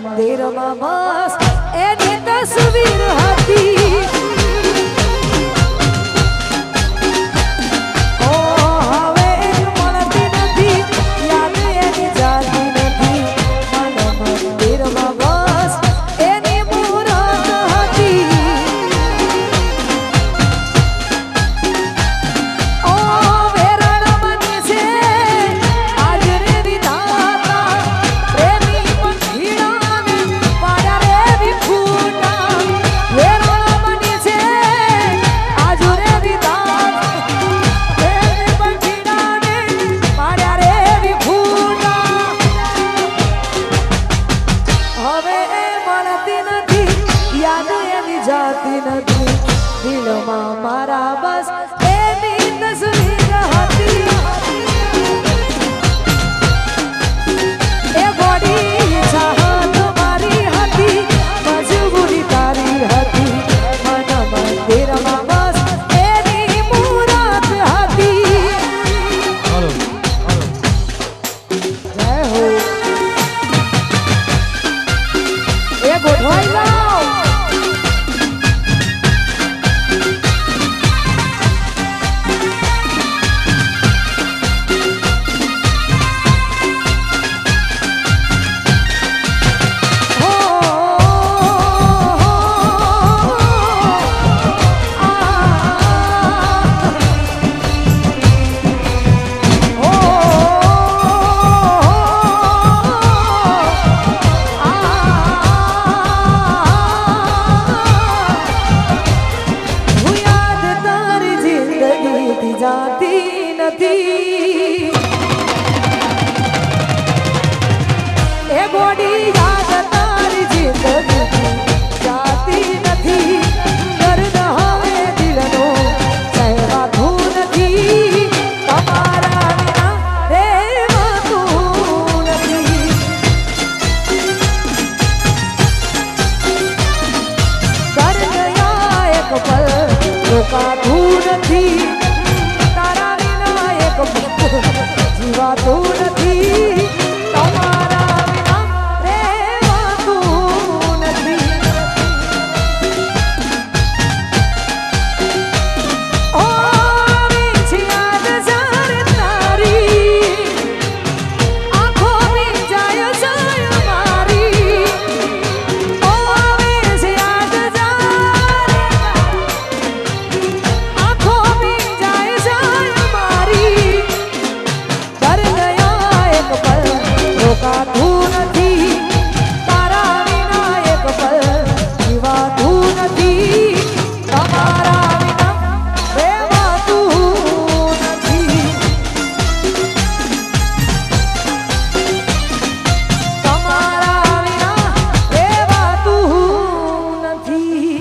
મંદિરમાં બસ એની તસવીર હતી. જાતી નથી દિલમાં મારા બસ એની તસવીર હતી. એ ગોડી ચાહત મારી હતી, મજબૂરી તારી હતી. મન મંદિરમાં બસ એની મૂરત હતી. જય હો એ ગોઠવાઈ જાઓ. જાતી નથી એ ગોડી યાદ તારી જિંદગી જાતી નથી. દર્દ હવે દિલનો સહેવાતું નથી. તમારા વિના રહેવાતું નથી. દર્દ એક પલ રોકાતું નથી. જીવાતું નથી. તમારા વિના રહેવાતું નથી. ઓ વિછિયાદ જાર તારી આંખો ભીંજાય જાય મારી. ઓ વિછિયાદ જાર આંખો ભીંજાય જાય મારી. રોકાતું નથી. તારા વિના એક પલ જીવાતું નથી. તમારા વિના રહેવાતું નથી. તમારા વિના રહેવાતું નથી.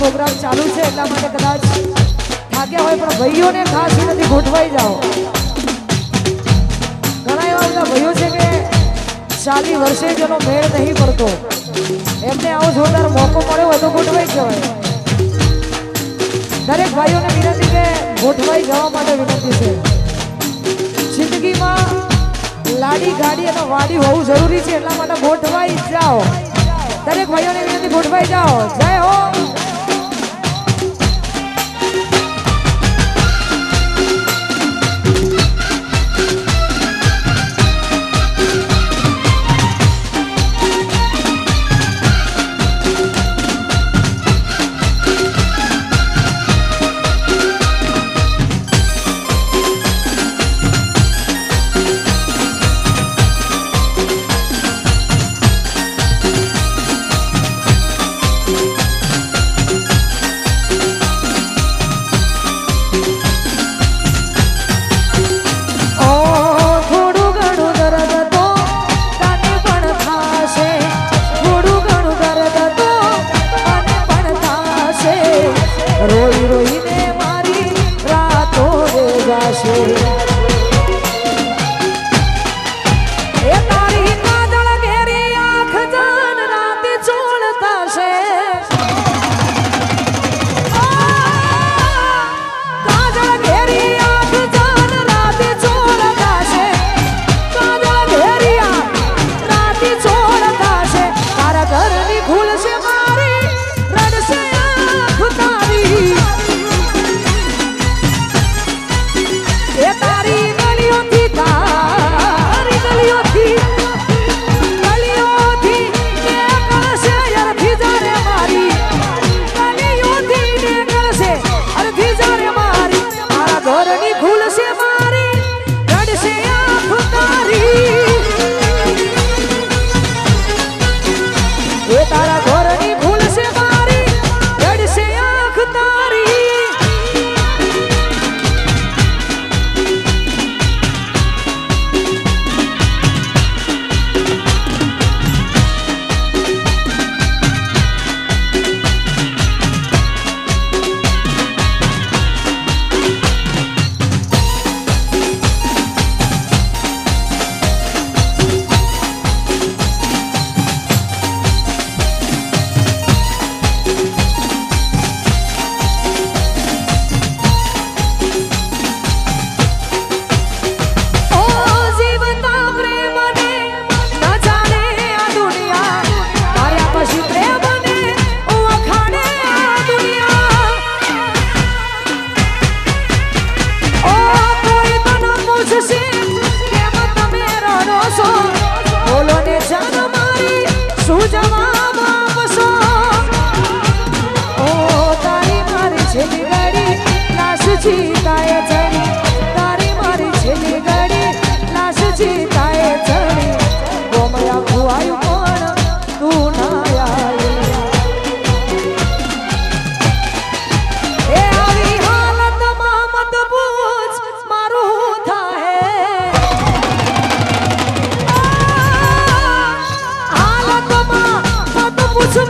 પ્રોગ્રામ ચાલુ છે એટલા માટે કદાચ થાક્યા હોય પણ ભાઈઓને ખાસ નથી ગોઠવાઈ જાઓ. ઘણા એવા બધા ભાઈઓ છે કે 40 વર્ષે જેનો મેળ નહીં પડતો, એમને આવો જોરદાર મોકો મળ્યો હોય તો ગોઠવાઈ જવાય. દરેક ભાઈઓને વિનંતી કે ગોઠવાઈ જવા માટે વિનંતી છે. જિંદગીમાં લાડી ગાડી અને વાડી હોવું જરૂરી છે એટલા માટે ગોઠવાઈ જાઓ. દરેક ભાઈઓને વિનંતી ગોઠવાઈ જાઓ. જય હો.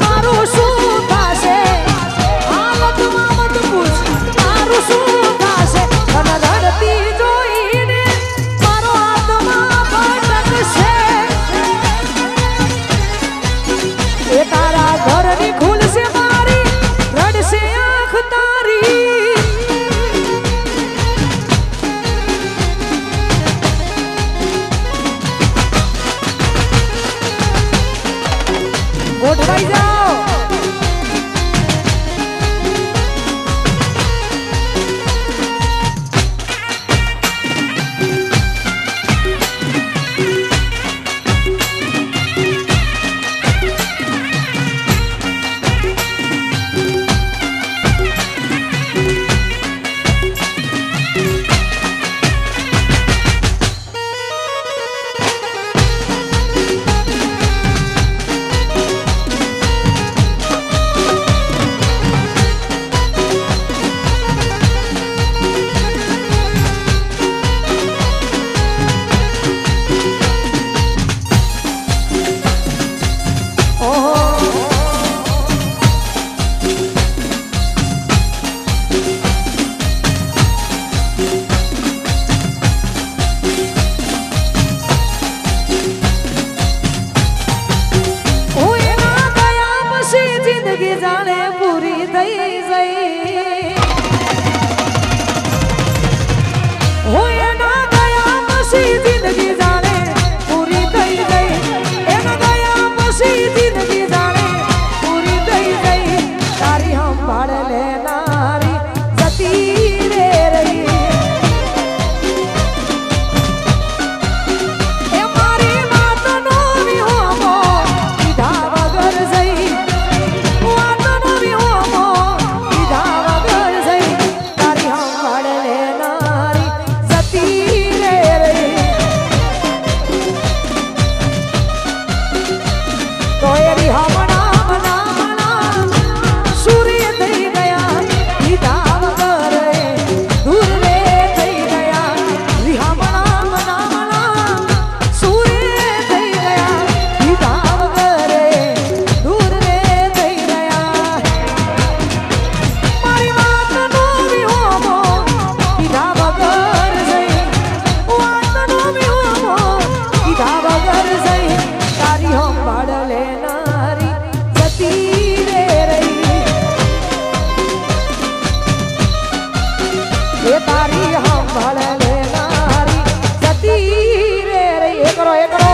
મારું શું થશે? હાલતમાં મત પૂછ મારું શું થશે? એ તારી સંભાળ લેનારી જતી રે રે એકડો એકડો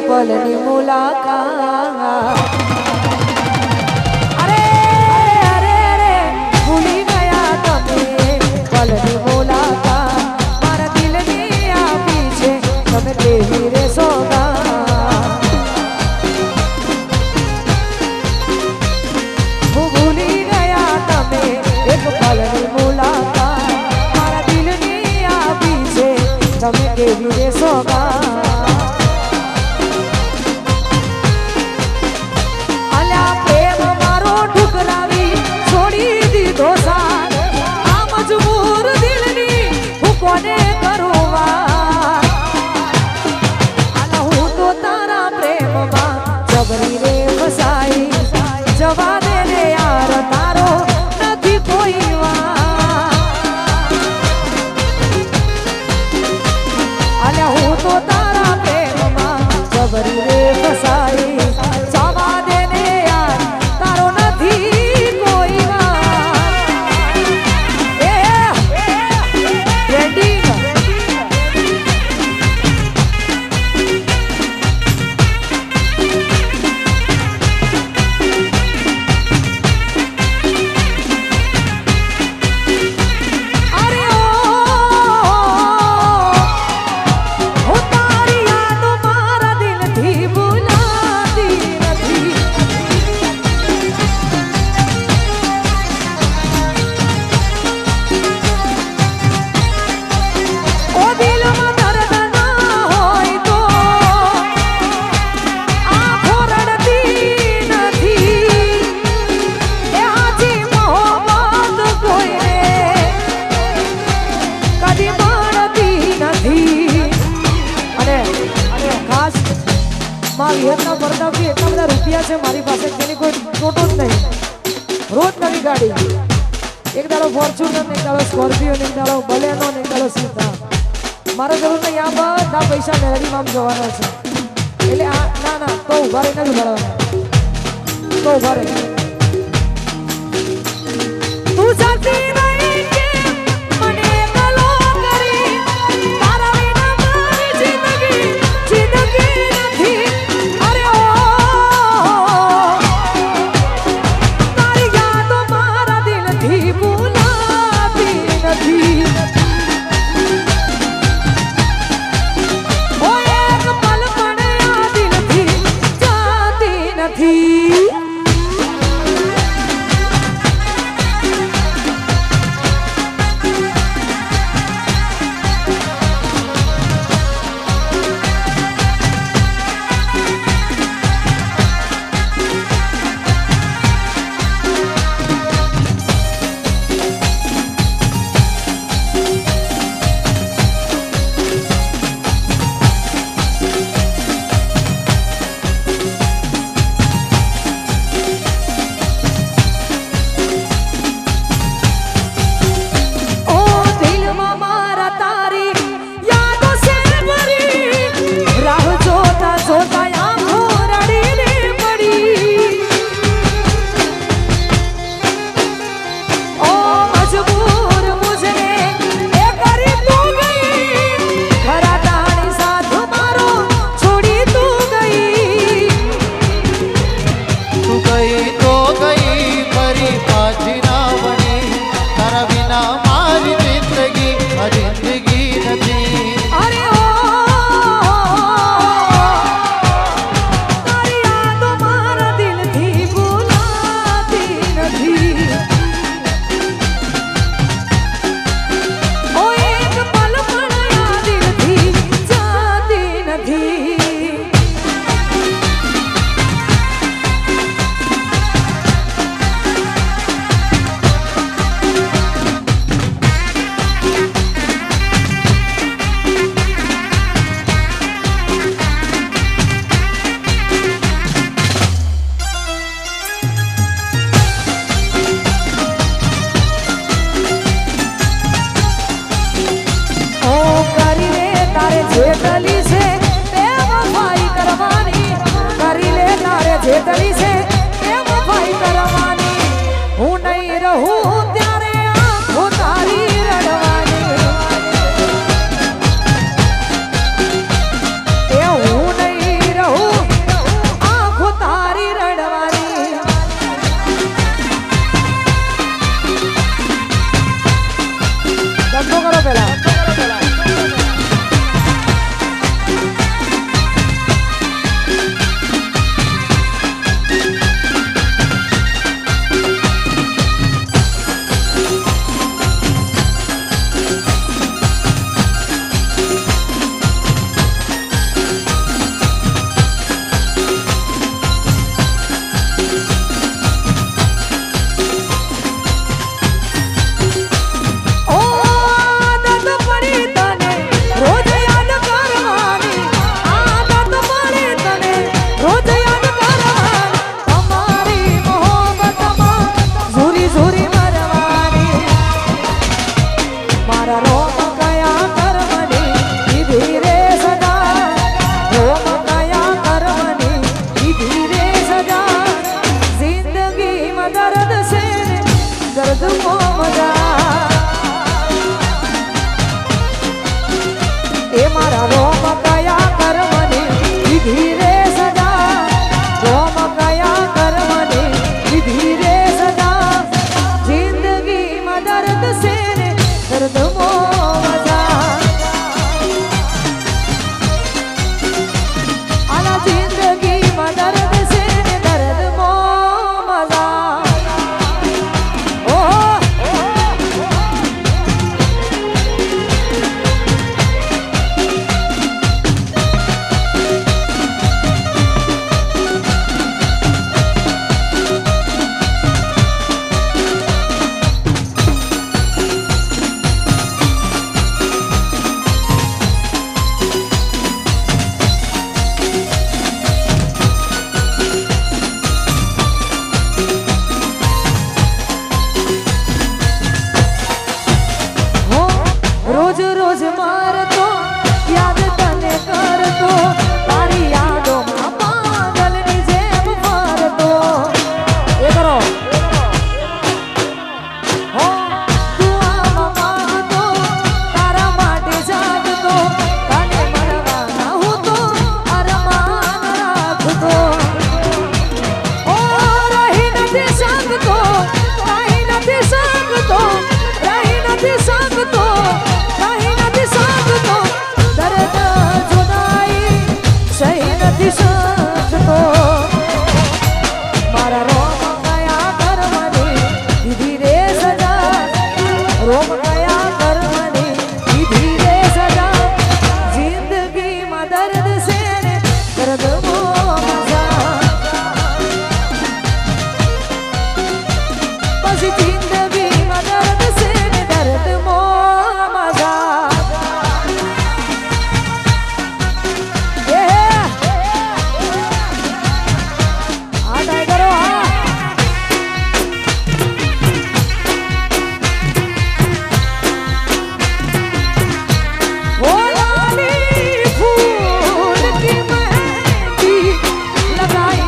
પલની મુલાકાત અરે અરે રે ભૂલી ગયા તમે પલની મુલાકાત મારા દિલની આપી છે તમે દેવી રે સોગાત ભૂલી ગયા તમે એક પલની મુલાકાત મારા દિલની આપી છે તમે દેવી રે સોગાત જવા દે ને યાર તારો નથી કોઈ અલ્યા હું તો તારા પ્રેમમાં જબરી રે ફસાઈ જવા દે ને યાર તારો નથી કોઈ વિહતના પરદાથી એટલા બધા રૂપિયા છે મારી પાસે જેની કોઈ ટોટો જ નહીં રોજ નવી ગાડી એક દાડો ફોર્ચ્યુનર એક દાડો સ્કોર્પિયો એક દાડો બલેનો એક દાડો સીધા મારે જરૂર નહીં આ બધા પૈસા મેળવીમાં જવાના છે એટલે આ ના ના તો ઉભા રહીને જ ઉભા તો ઉભા રહી તું સાચી सी जिंदगी में दर्द से दर्द मो मजा ये आता है करो वो लाली फूल की मेहंदी लगाई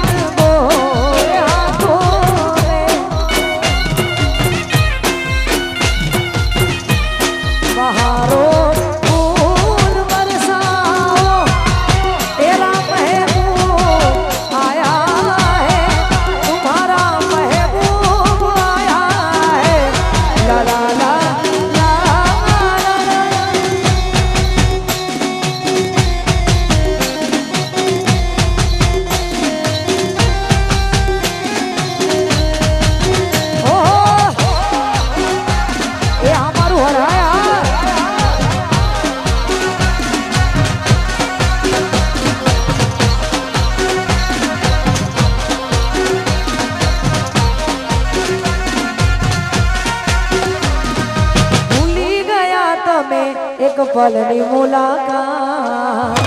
एक पलनी मुलाकात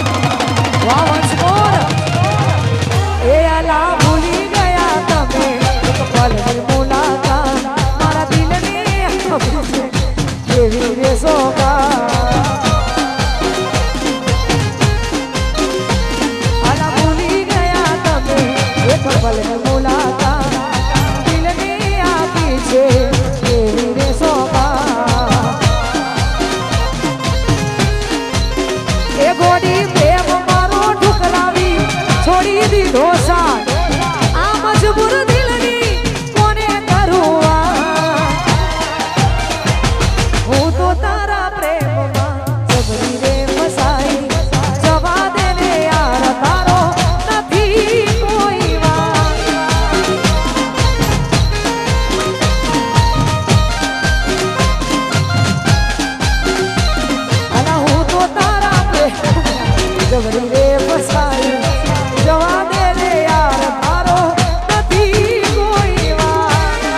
वाह वंस मोर ए अला भूली गया तमे एक पलनी मुलाकात मारा दिल ने केवी रे सोगा अला भूली गया तमे एक पलनी मुलाकात दिल ने आकी छे केवी रे सोगा गोडी प्रेम मारो ठुकरावी छोड़ी दी ढोसा आ मजबूर दिलनी कोने करूआ हूँ तो तारा प्रेम मां सबरी रे फसाई जवा देने यार तारो नथी कोई वात अला हूँ तो तारा जबरी रे फसाई जवा दे रे यार तारो नथी कोई वात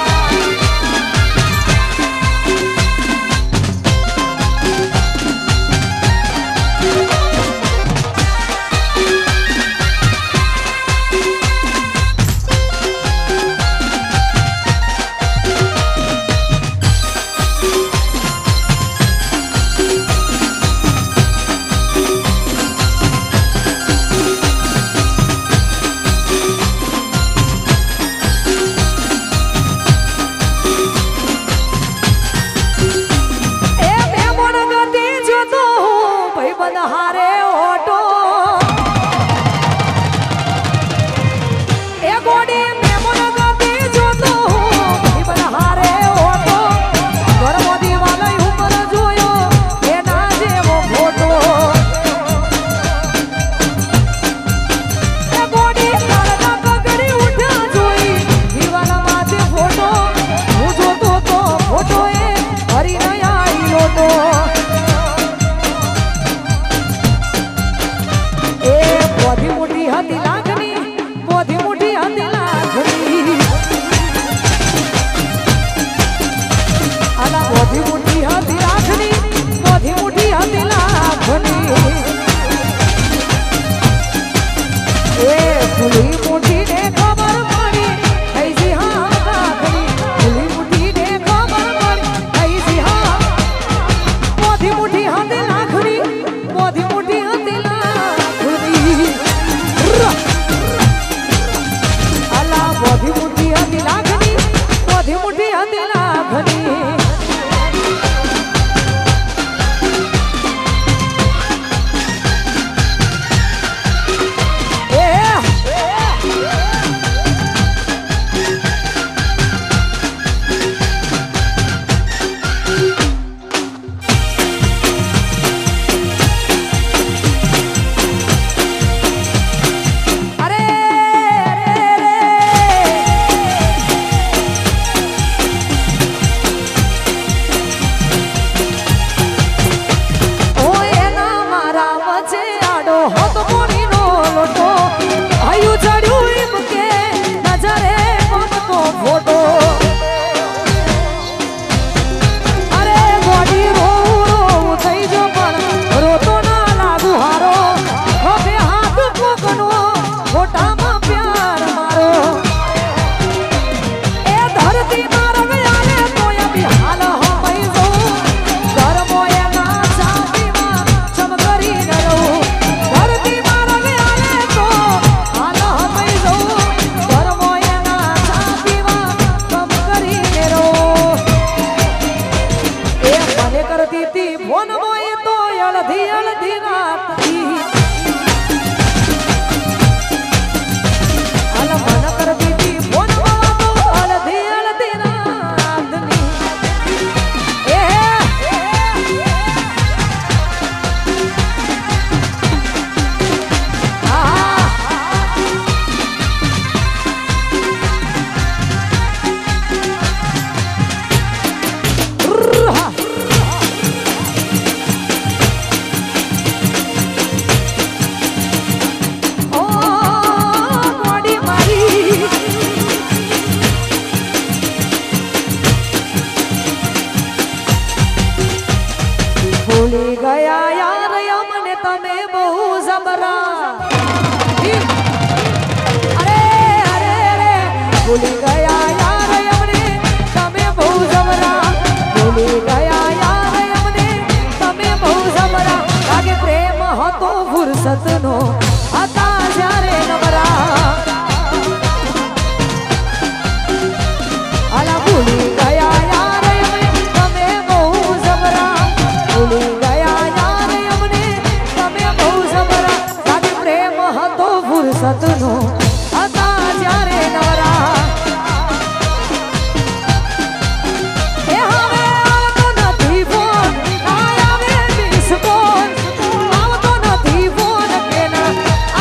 हारे ओटो ए गोडी में मन गती जो तो हारे ओटो घर मोदी वाला ऊपर जोयो ए ना जेवो फोटो ए गोडी काळा पगड़ी उठा जोई दीवाना माथे फोटो હું જોતો તો फोटो ए हरी न आई ओटो मोधी मुठी हती लाखनी मोधी मुठी हती लाखनी अला मोधी मुठी हती लाखनी मोधी मुठी हती लाखनी ए फुली मुठी ने खबर पड़ी ऐसी हाँ लाखनी फुली मुठी ने खबर पड़ी ऐसी हाँ मोधी मुठी हती लाखनी मोधी मुठी हती अला मोधी मुठी हती लाखनी मोधी मुठी हती लाखनी અડધી અડધી રાતથી અલ મન કરતી હતી ફોનમાં તો અડધી અડધી રાતની ભૂલી ગયા યાર અમને તમે બહુ જબરા અરે અરે અરે ભૂલી ગયા યાર અમને તમે બહુ જબરા ભૂલી ગયા યાર અમને તમે બહુ જબરા લાગે પ્રેમ હતો ફુરસતનો હતા જ્યારે નવરા આલા ભૂલી ગયા યાર અમને તમે બહુ જબરા ભૂલી ગયા યાર અમને તમે બહુ જબરા લાગે પ્રેમ હતો ફુરસતનો હતા જ્યારે નવરા એ હવે આવતો નથી ફોન આવે મિસ કોલ આવતો નથી ફોન કે ના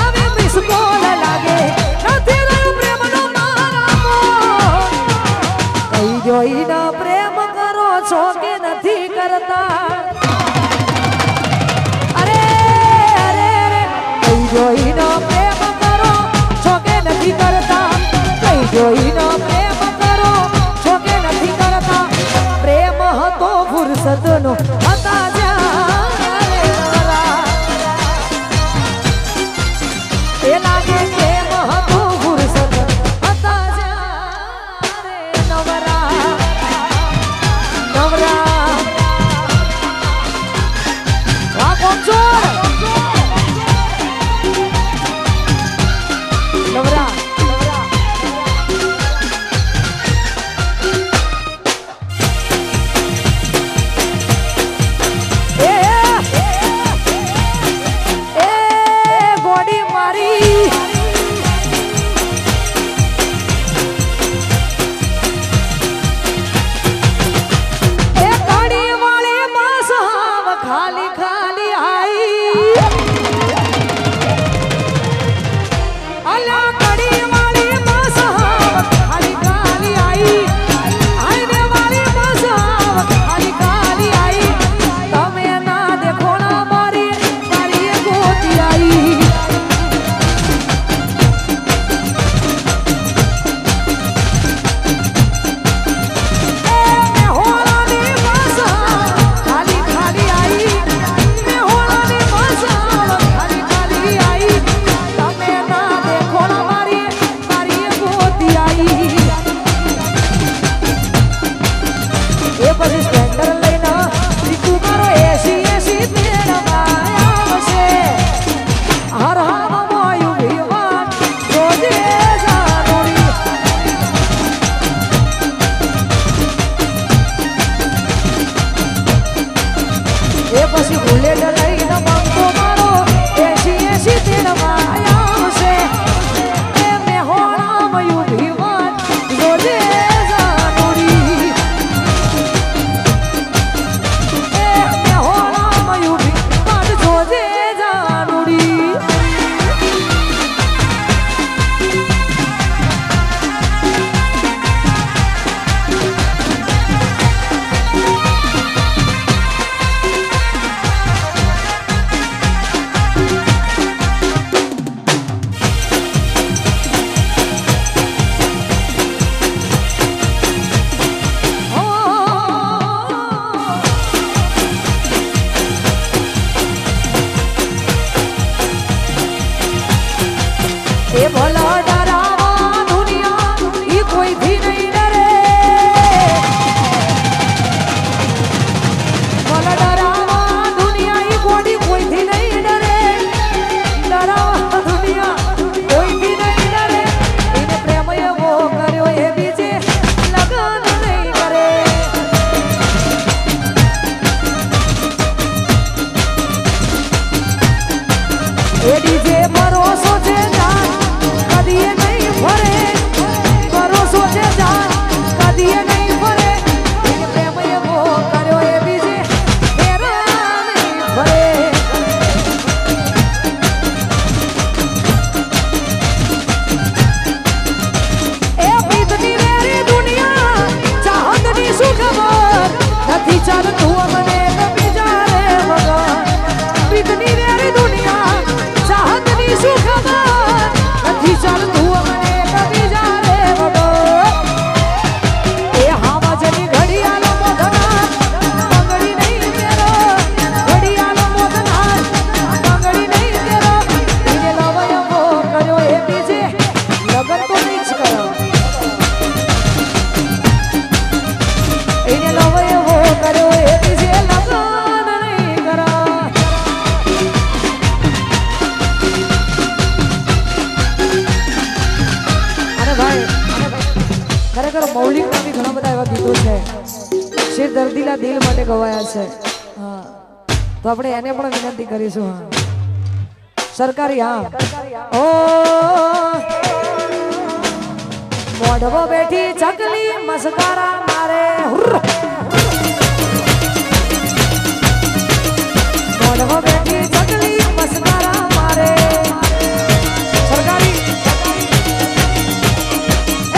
આવે મિસ કોલ લાગે નથી રહ્યો પ્રેમનો મારા કઈ જોઈને પ્રેમ કરો છો કે નથી કરતા અરે અરે અરે કઈ જોઈને પ્રેમ કરો છો કે નથી કરતા કઈ જોઈને પ્રેમ કરો છો કે નથી કરતા પ્રેમ હતો ફુરસતનો હતા જ્યારે નવરા એ લાગે પ્રેમ હતો ફુરસત હતા જ્યારે નવરા નવરા આ કોણ છો નવરા એ ગોડી મારી એ કાળી વાળી માસ હાવ ખાલી ખાલી આઈ અલા કડી વાળી માસ હાવ ખાલી ખાલી આઈ આઈને વાળી માસ હાવ ખાલી ખાલી આઈ તમે ના દેખો ના મારી મારી ગોતી આઈ એ હોળાની માસ ખાલી ખાલી આઈ મે હોળાની માસ ખાલી ખાલી આઈ તમે ના દેખો ના મારી મારી ગોતી આઈ એ પછી સ્પ્લેન્ડર લઈને દીકુ મારો એસી એસી તેડમાં આવશે હર હમ મોયું વિવાન જોજે જાનુડી એ પછી બુલેટ લઈને બંકો મારો એસી એસી તેડમાં આવશે એ મેહોણા મયું વિવાન જોજે જાનુડી એ મેહોણા મયું વિવાન જોજે જાનુડી એને લવ એવો કર્યો એ દિશે લગન નહીં કરા. અને ભાઈ ખરેખર મૌલિકના બી ઘણા બધા એવા ગીતો છે શેર દર્દીલા દિલ માટે ગવાયા છે. હા તો આપણે એને પણ વિનંતી કરીશું. હા સરકારી. હા ઓ મોઢવો બેઠી ચકલી મસ્કારા મારે. મોઢવો બેઠી ચકલી મસ્કારા મારે. સરકારી.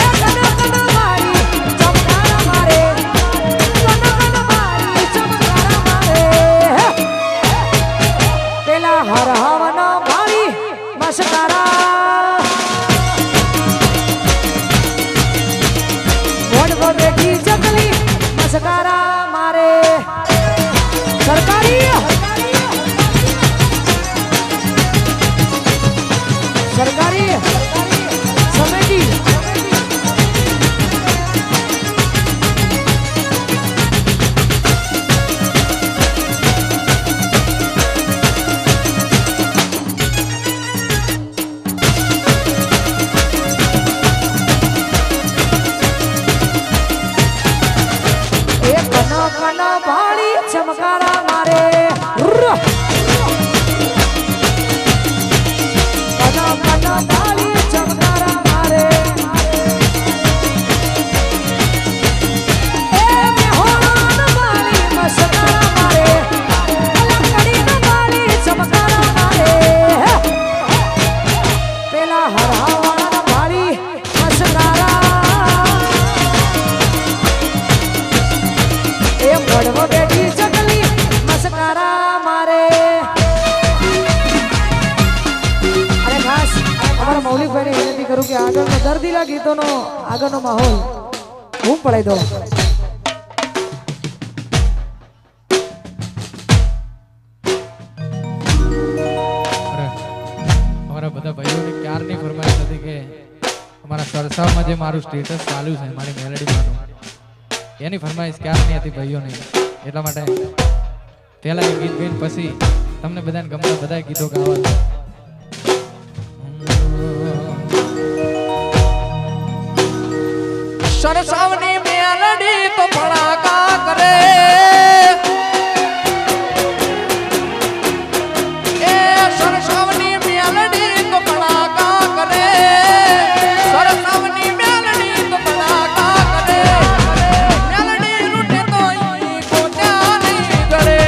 એ કન કન મારી ચમકારા મારે. કન કન મારી ચમકારા મારે. પેલા હર હવના મારી મસ્કારા. બેઠી ચકલી મસ્કારા મારે. સરકારી. સરકારી સમેટી. ચમકારા મારે. કના કના બાળી ચમકારા મારે. એ મેહોણ બાળી મસ્કારા મારે. કડી બાળી ચમકારા મારે. પેલા હરાવાળા બાળી મસ્કારા. એ મોઢવો બેઠી ચકલી મસ્કારા મારે. અને ખાસ અમારા મૌલિકભાઈને વિનંતી કરું કે આગળનો દર્દીલા ગીતોનો આગળનો માહોલ હું પડાઈ દઉં. અમારા બધા ભાઈઓની ક્યારની ફરમાઈશ હતી કે અમારા સરસાવમાં જે મારું સ્ટેટસ ચાલ્યું છે મારી મેલેડીમાંનું એની ફરમાઈશ ક્યારની હતી ભાઈઓની. એટલા માટે પહેલા એ ગીત ગઈને પછી તમને બધાને ગમતા બધા ગીતો ગાવા. સરસાવની મેલડી તો ભડાકા કરે. એ સરસાવની મેલડી તો ભડાકા કરે. સરસાવની મેલડી તો ભડાકા કરે. મેલડી રૂઠે તો ઈ કોટ્યા નહીં કરે.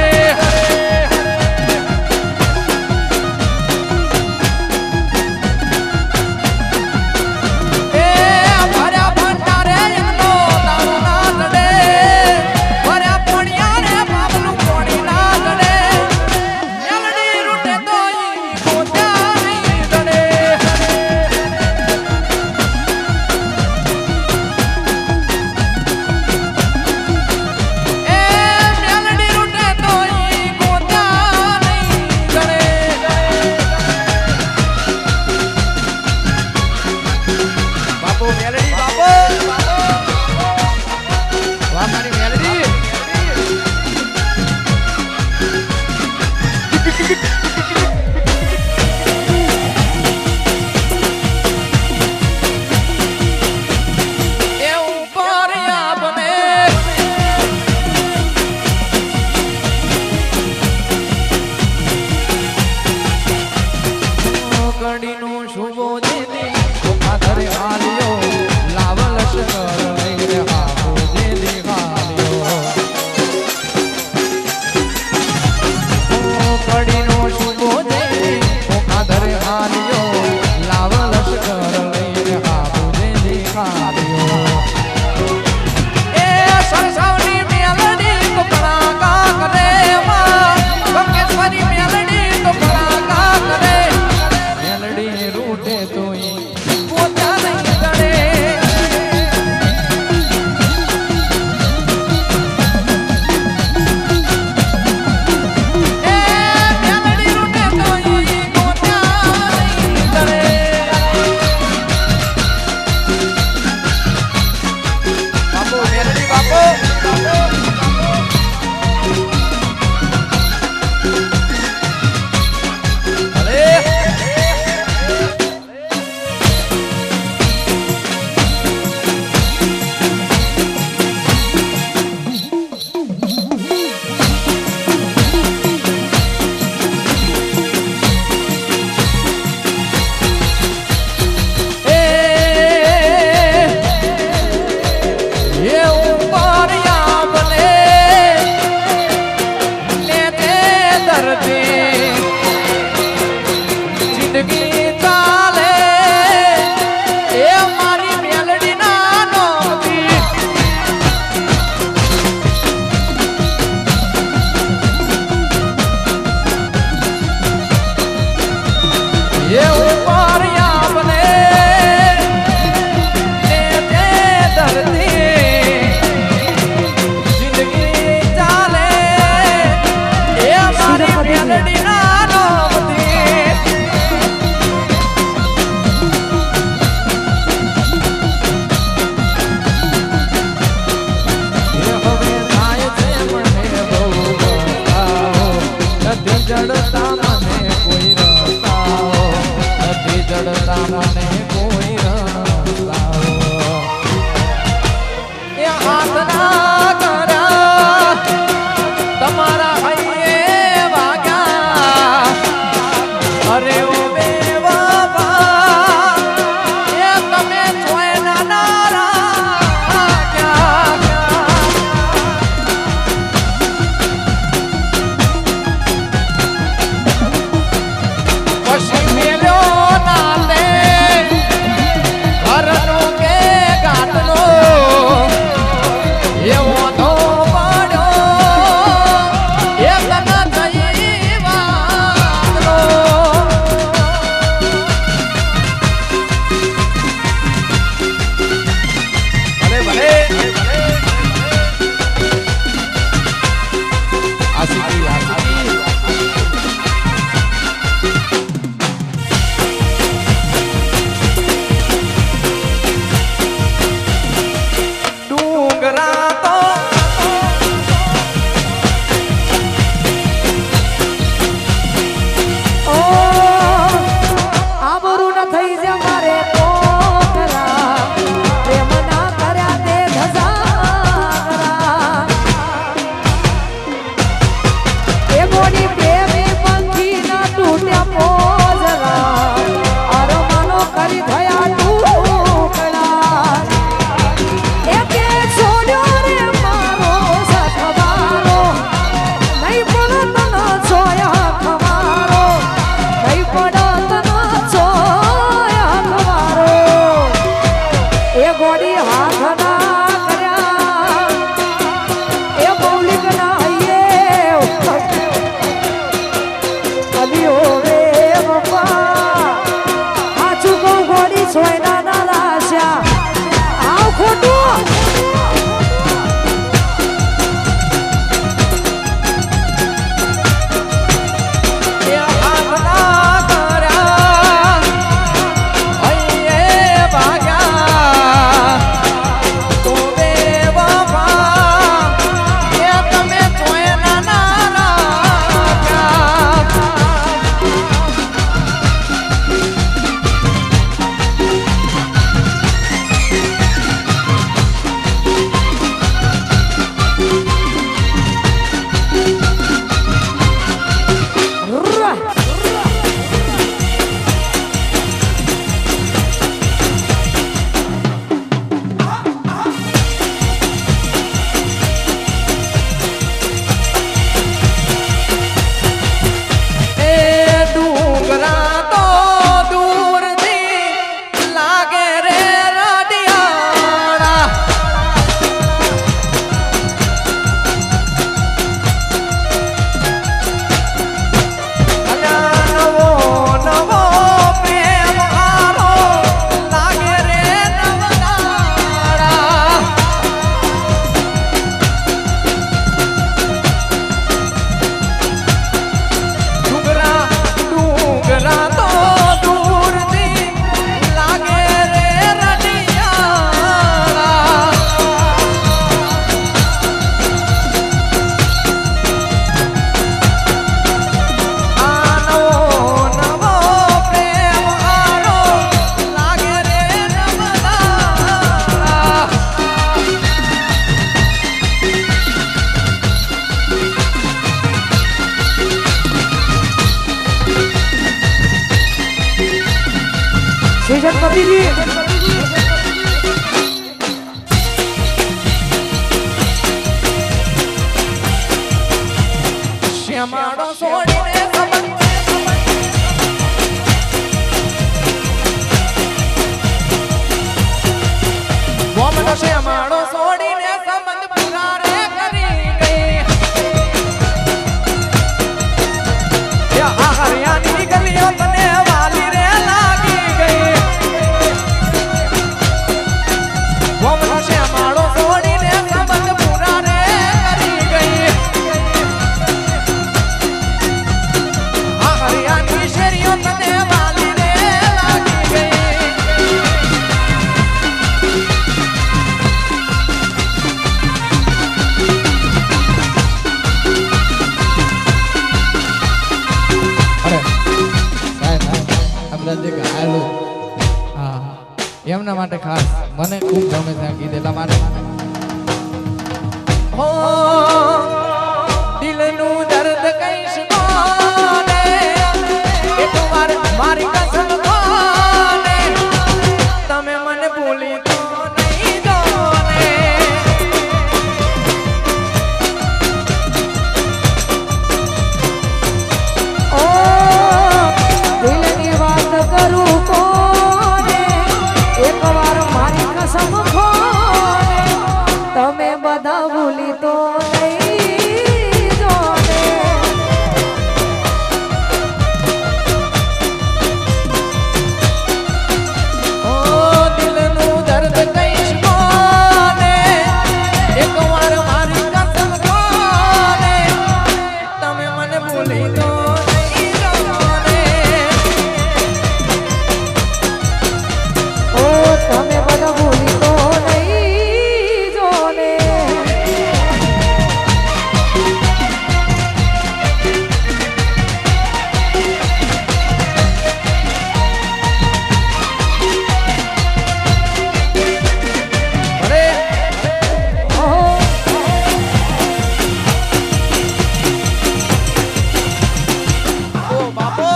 સ્ટેશન પતિજી શ્યામાડો છોડીને બોમડો શ્યામાડો છોડીને સંબંધ પૂરા રે કરી ગઈ આ હરિયાની ગલીઓ તને વાલી રે લાગી ગઈ બોમડો શ્યામાડો છોડીને સંબંધ પૂરા રે કરી ગઈ આ હરિયાની શેરીઓ તને વાલી રે લાગી ગઈ જે ગાયેલું હા એમના માટે ખાસ મને ખૂબ ગમે છે આ ગીત એટલા માટે હો દિલનું દર્દ કઈશ કોને એકવાર મારી કસમ કોને તમે મને ભૂલી તો નહીં જોને ઓ દિલની વાત કરું કોને એકવાર મારી કસમ ખોને તમે બધા ભૂલી તો નહીં જોને ઓ દિલનું દર્દ કઈશ કોને એકવાર મારી કસમ કોને તમે મને ભૂલી તો નહીં જોને ઓ તમે બધા ભૂલી તો નહીં જોને અરે ઓહો ઓ બાપો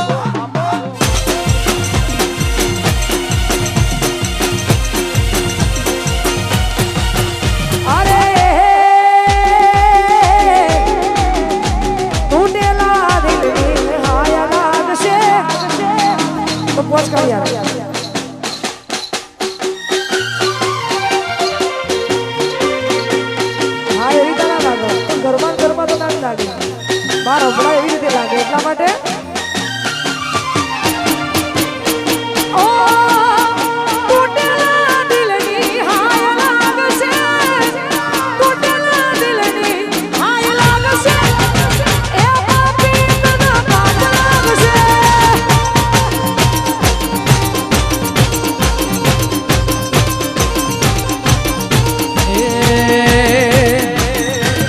અરે તૂટેલા દિલની હાય લાગશે તો પોચ કરી આવે હા એવી રીતે ના લાગે ઘરમાં તો ના લાગે બાર હમણાં એવી રીતે લાગે એટલા માટે ઓ તૂટેલા દિલની હાય લાગશે તૂટેલા દિલની હાય લાગશે એ પાપી તને પાપ લાગશે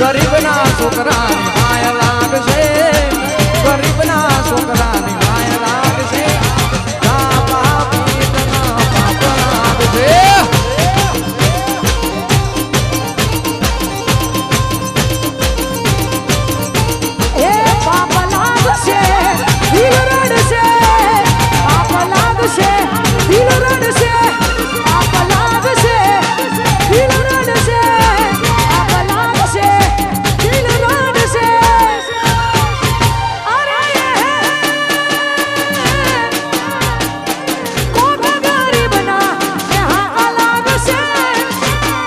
ગરીબના છોકરાની માયા લાગશે ગરીબના છોકરાની માયા લાગશે ના પાપી તના પાપ લાગશે એ પાપ લાગશે દિલ રડશે પાપ લાગશે દિલ રડશે પાપ લાગશે દિલ રડશે પાપ લાગશે દિલ રડશે અરે કોક ગરીબના ને હા લાગશે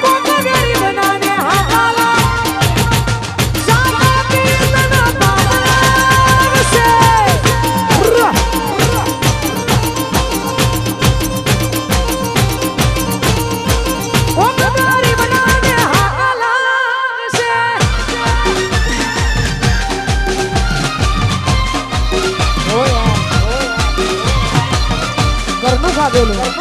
કોક ગરીબના ને હા લાગશે સામા પીરના પાવશે કોક ગરીબના ને હા લાગશે ઘરનું ખાધેલું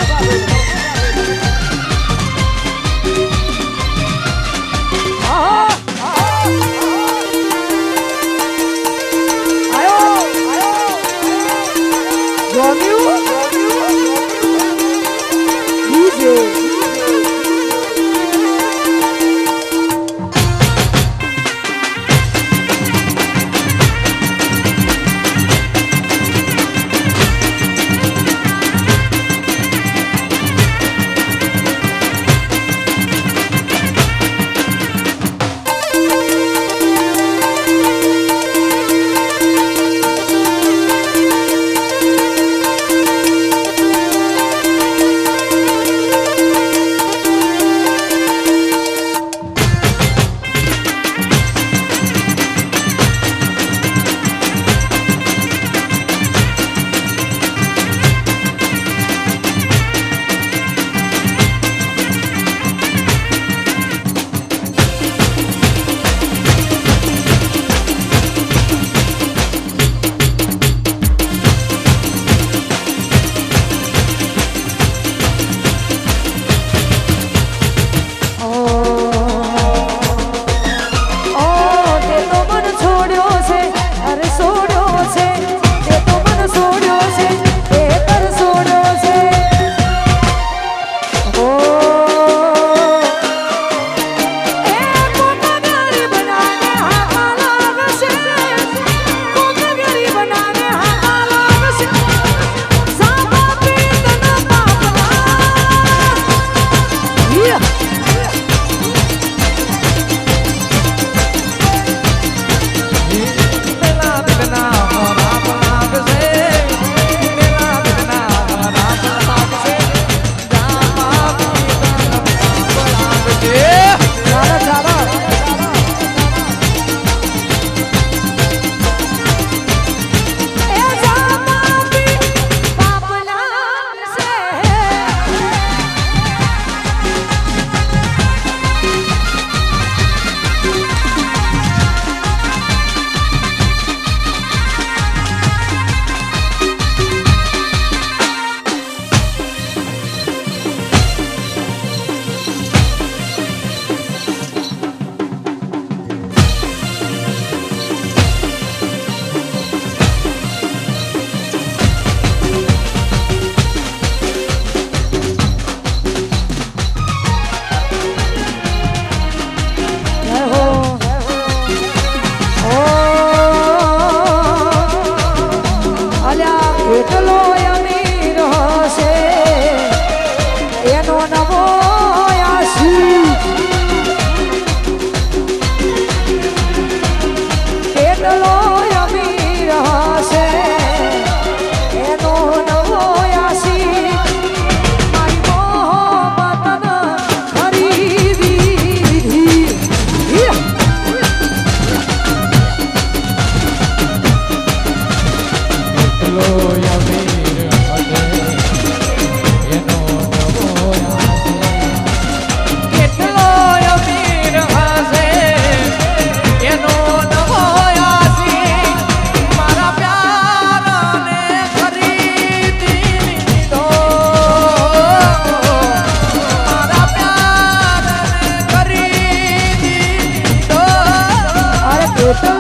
એટલો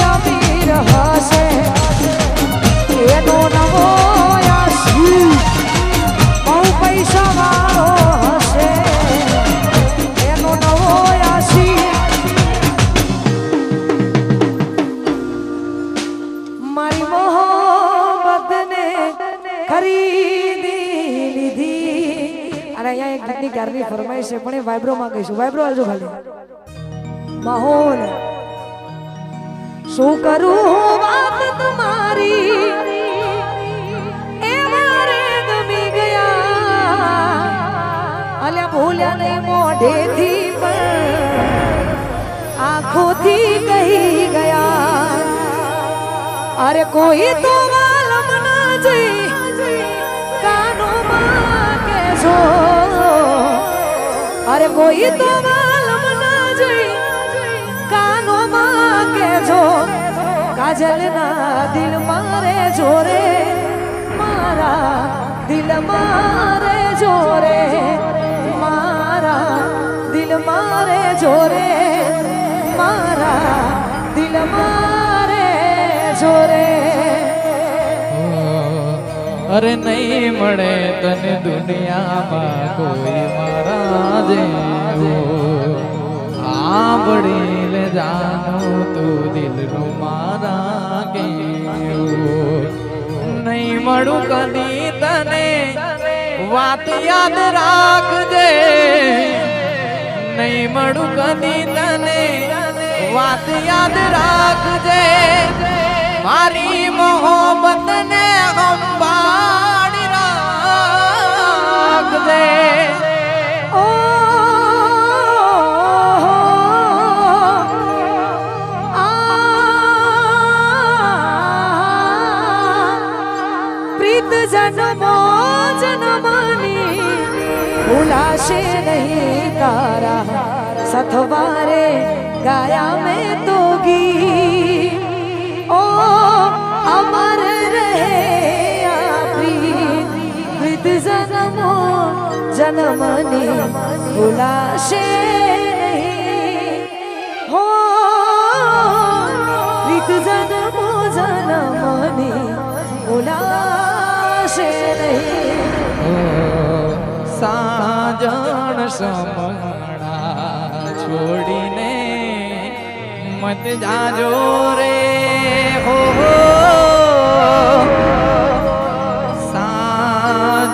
અમીર હશે એનો નવો આશી બહુ પૈસા વાળો હશે એનો નવો આશી મારી મોહબ્બતને ખરીદી લીધી અને અહીંયા એક ગીતની ક્યારની ફરમાઈશ છે પણ એ વાઇબ્રોમાં કહીશું વાઇબ્રો આવજો ખાલી માહોલ શું કરું વાત તમારી એ મારે ગમી ગયા અલ્યા ભૂલ્યા નહીં મોઢેથી પણ આંખોથી કહી ગયા અરે કોઈ તો વાલમ ના જઈ કાનોમાં કેજો અરે કોઈ તો વાલમ ના જઈ કાનોમાં કેજો કાજલના દિલ મારે જોરે મારા દિલ મારે જોરે મારા દિલ મારે જોરે મારા દિલ મારે જોરે અરે નહીં મળે તને દુનિયામાં કોઈ મારા જેવો આંબળી લે જાનું તું દિલનું મારા કેવું નહીં મળું કદી તને વાત યાદ રાખજે નહીં મળું કદી તને વાત યાદ રાખજે મારી મોહબ્બતને સંભાળી રાખજે પ્રીત જન્મો જન્મની ભૂલાશે નહીં તારા સથવારે ગાયા મેં તો ગી ओ अमर रहे प्रीत जन्मो जन्मनी भुलाशे नहीं हो प्रीत जन्मो जन्मनी भुलाशे नहीं સાજણ સમણા છોડીને મત જાજો રે હો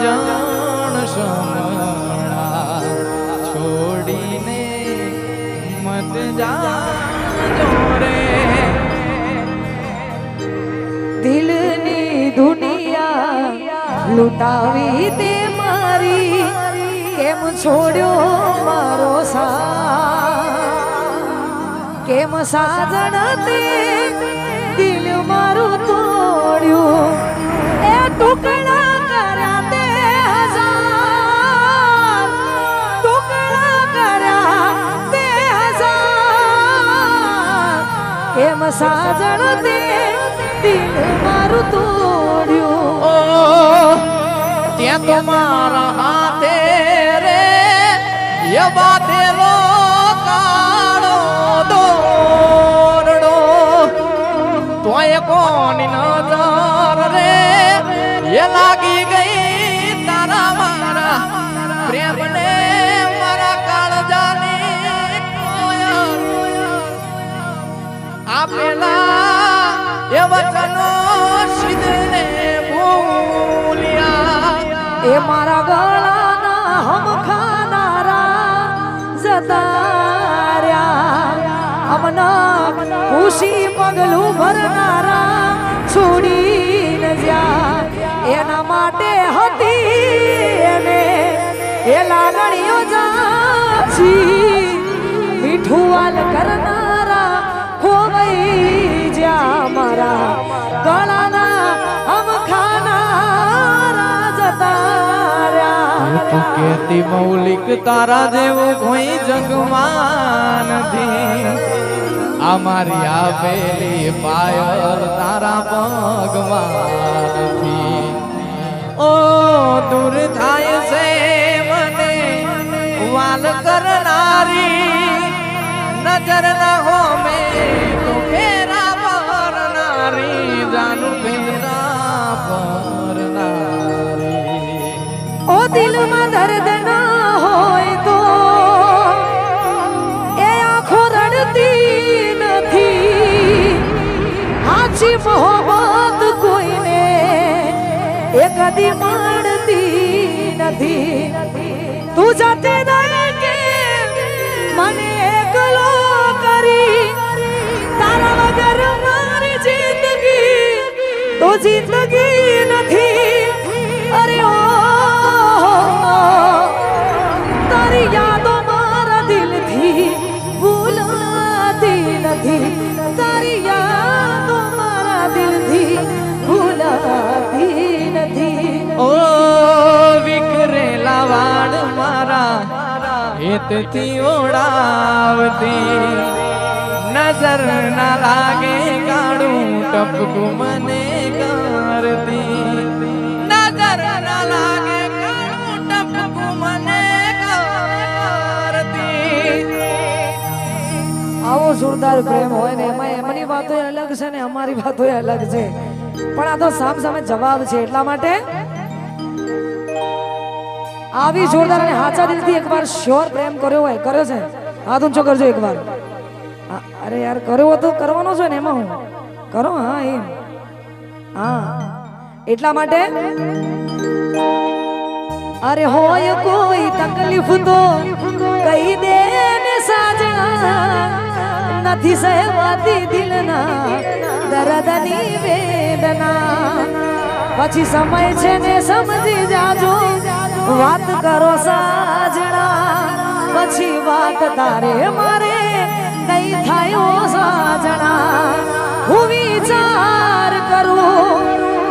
સાજણ સમણા છોડીને મત જાજો રે દિલની દુનિયા લૂંટાવી તે મારી કેમ છોડ્યો મારો કેમ સાજણ તે દિલ મારું તોડ્યું એ ટુકડા કર્યા તે હજાર ટુકડા કર્યા તે હજાર કેમ સાજણ તે દિલ મારું તોડ્યું ઓ ત્યાં તો મારા હાથે રે એ બાંધેલો કાળો દોરડો તોય કોની નજર રે એ લાગી ગઈ તારા મારા પ્રેમને મારા કાળજાની કોયલ આપેલા એ વચનો સિદ્ધને ભૂલ્યા એ મારા ગળાના હમ ખાનારા જતા રહ્યા અમના ખુશી પગલું ભરનારા છોડીને જ્યાં એના માટે હતી એને એ લાગણીઓ જાછી મીઠું વાલ કરનારા ખોવાઈ જ્યાં મારા ગળાના હમ ખાનારા જતા રહ્યા તું કેતી મૌલિક તારા જેવું કોઈ જગમાં નથી અમારી આપેલી પાયલ તારા પગમાં નથી ઓ દૂર થાય છે મને વાલ કરનારી નજર ના હો મેં તો દર્દ ના હોય તો એ આંખો રડતી નથી. સાચી મોહબ્બત કોઈને એ કદી મળતી નથી. તું જાતે કે મને એકલો કરી, તારા વગર મારી જિંદગી તો જિંદગી નથી. અરે ઓ તારી યાદો મારા દિલથી ભૂલાતી નથી. તારી યાદો મારા દિલથી ભૂલાતી નથી. ઓ વિખરેલા વાળ મારા હેતથી ઓળાવતી, નજર ના લાગે કાળું ટપકું મને કરતી. નજર ના લાગે કાળું ટપકું મને કરતી. આવો જોરદાર પ્રેમ હોય ને એમાં એમની વાતો અલગ છે ને અમારી વાતો અલગ છે, પણ આ તો સામ સામે જવાબ છે. એટલા માટે આવી જોરદાર અને હાચા દિલથી એકવાર શ્યોર પ્રેમ કર્યો હોય, કર્યો છે હાથ ઊંચો કરજો એકવાર. અરે યાર કર્યો તો કરવાનો છે ને, એમાં હું કરો. હા એમ, હા એટલા માટે અરે હોય કોઈ તકલીફ તો કહી દે ને સાજણા, નથી સહેવાતી દિલના દર્દની વેદના. પછી સમય છે ને સમજી જાજો, વાત કરો સાજણા, પછી વાત તારે મારે નહીં થાય સાજણા. હું વિચાર કરું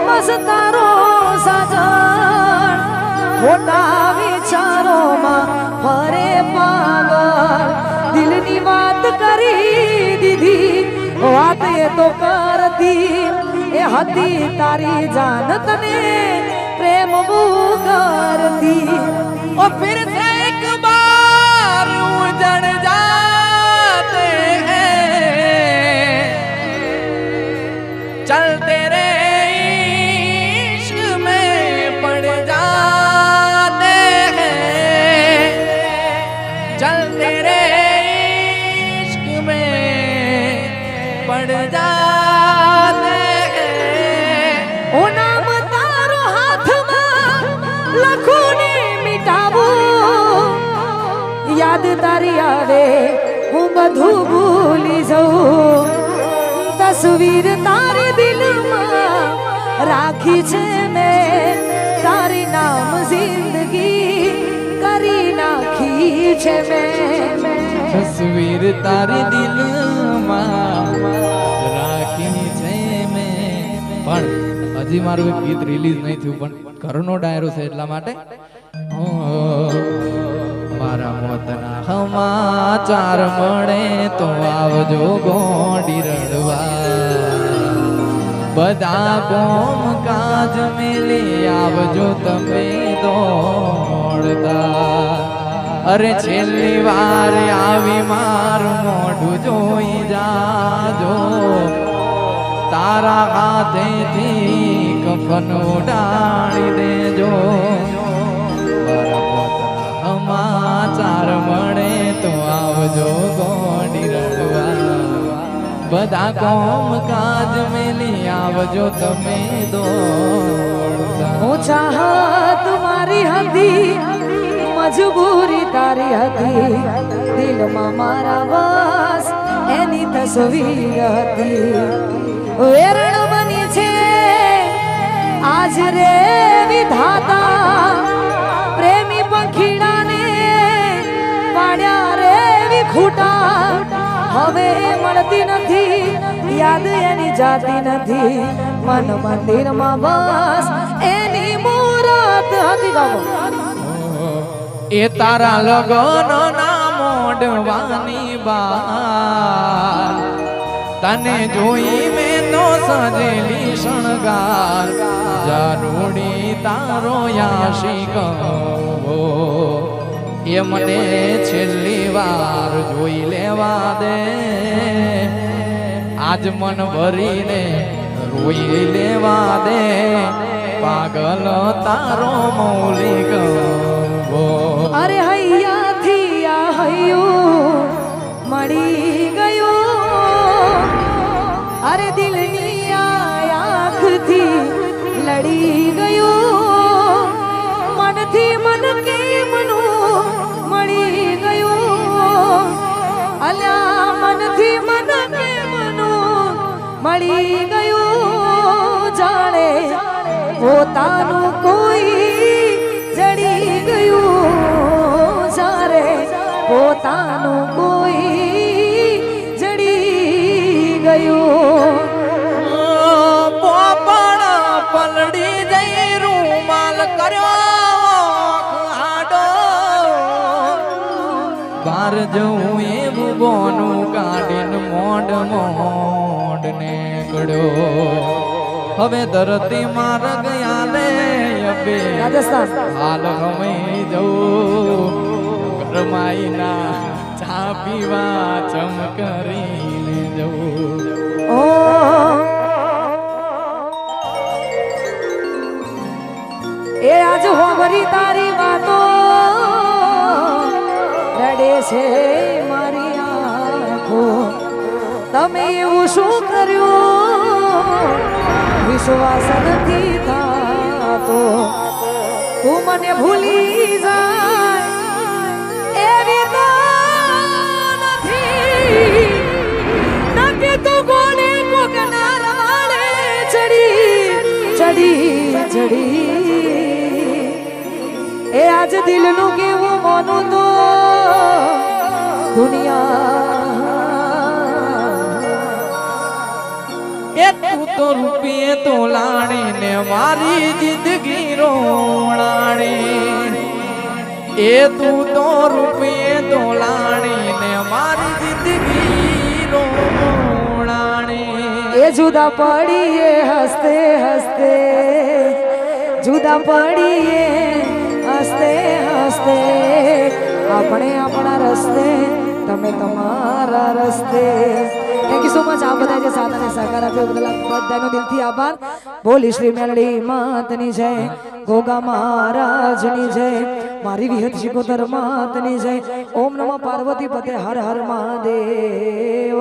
બસ તારો સાજણ, ખોટા વિચારોમાં ફરે પાગલ. દિલની વાત કરી દીધી, વાત એ તો કરતી એ હતી તારી જાન, તને પ્રેમ કરતી. ओ फिर से एक बार उजड़ जाते हैं, चल तेरे इश्क में पड़ जाते हैं, चल तेरे इश्क में पड़ जाते हैं. ઓ નામ તારો હાથમાં લખું ને મિટાવું, યાદ તારી આવે હું બધું ભૂલી જઉં. તસવીર તારી દિલમાં રાખી છે મેં, તારી નામ જિંદગી કરી નાખી છે મેં. તસવીર તારી દિલમાં રાખી છે મેં. પણ હજી મારું એક ગીત રિલીઝ નહીં થયું, પણ ઘરનો ડાયરો છે એટલા માટે મારા મોતના સમાચાર મળે તો આવજો ગોંડી રડવા. બધા કોમ કાજ મેલી આવજો તમે દોડતા. અરે છેલ્લી વાર આવી મારું મોઢું જોઈ જાજો, તારા હાથેથી કફન ઉડાડી દેજો. મારા પોતાના સમાચાર મળે તો આવજો ગોંડી રડવા. બધા કોમ કાજ મેલી આવજો તમે દોડતા. હું ચાહત મારી હતી, મજબૂરી તારી હતી, દિલમાં મારા બસ એની તસવીર હતી. વેરણ બની છે આજ રે વિધાતા, પ્રેમી પંખીડાને પાડ્યા રે વિખૂટા. હવે મળતી નથી યાદ એની જાતી નથી, મન મંદિરમાં બસ એની મૂરત હતી. ગાવો એ તારા લગનો ના મોડવાની બાર, તને જોઈ મેં તો સજેલી શણગાર. જાનુડી તારો યાશિક એ મને છેલ્લી વાર જોઈ લેવા દે. આજ મન ભરીને રોઈ લેવા દે. પાગલ તારો મૌલિક અરે હૈયાથી આ હૈયું મળી ગયું, અરે દિલની આ આંખથી લડી ગયું, મનથી મન કેમનું મળી ગયું, અલ્યા મનથી મન કેમનું મળી ગયું, જાણે પોતાનું કોઈ જડી ગયું, જાણે પોતાનું કોઈ જડી ગયું. પોપડ પલડી જઈ રૂમાલ કર્યો આડો, બાર જવું એવું બોનું કાઢીને મોડ મોડ ને ગળ્યો. હવે ધરતી માર ગયા લે અબે રાજસ્થાન હાલ ગમે જવું, કરમાઈના ચા પીવા ચમ કરીને જવું. ઓ એ આજ હોવરી તારી વાતો રડે છે મારી આંખો, તમે એવું શું કર્યું વિશ્વાસ નથી થતો, તું મને ભૂલી જાય એવી તો નથી, નકે તું ગોળે કોકના રવાડે ચડી ચડી ચડી. એ આજ દિલનું કેવું મોનું તો દુનિયા, એ તું તો રૂપિયે તો લાણી ને મારી જિંદગી રોણાણી, એ તું તો રૂપિયે તો લાણી ને મારી જિંદગી રોણાણી. એ જુદા પડીએ હસતે હસતે, જુદા પડીએ હસતે હસતે, આપણે આપણા રસ્તે તમે તમારા રસ્તે. Thank you so much. આ બધા જે સાથ અને સહકાર આપ્યો બદલ બધાનો દિલથી આભાર. બોલી શ્રી મેલડી માતની જય, ગોગા મહારાજની જય, મારી વિહત શિકોતર માતની જય. ઓમ નમઃ પાર્વતી પતે હર હર મહાદેવ.